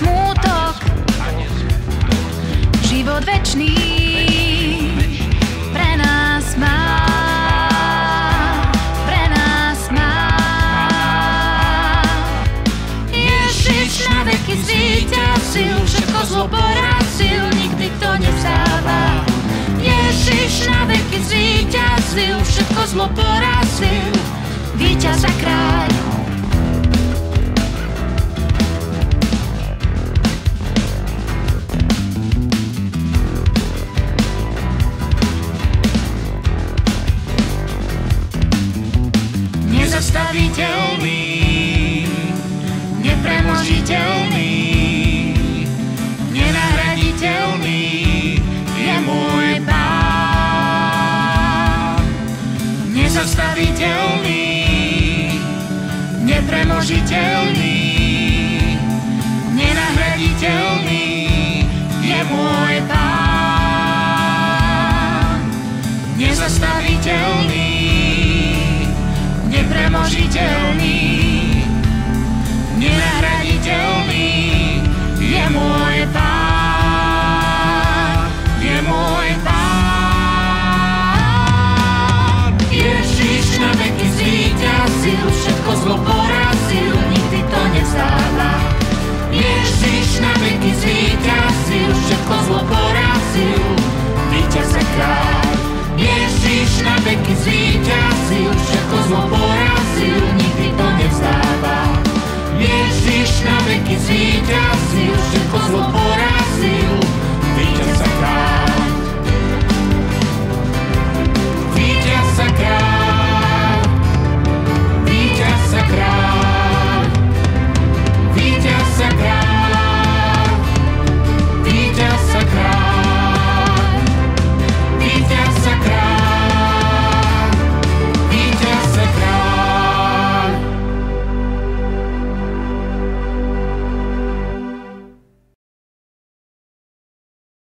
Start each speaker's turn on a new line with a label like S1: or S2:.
S1: smútok, život večný pre nás má, pre nás má. Ježiš na veky zvíťazil, všetko zlo porazil, nikdy to nevzdáva. Ježiš na veky zvíťazil, všetko zlo porazil, víťaz a kráľ. Nezastaviteľný, nepremožiteľný, nenahraditeľný je môj Pán. Nezastaviteľný, nepremožiteľný, nenahraditeľný je môj Pán. Nezastaviteľný, nepremožiteľný, nenahraditeľný je môj Pán, je môj Pán. Ježiš na veky zvíťazil, všetko zlo porazil, nikdy to nevzdáva. Ježiš na veky zvíťazil, všetko zlo porazil, víťaz a kráľ. Ježiš na veky zvíťazil, všetko zlo porazil, nikdy to nevzdáva. Ježiš na veky zvíťazil,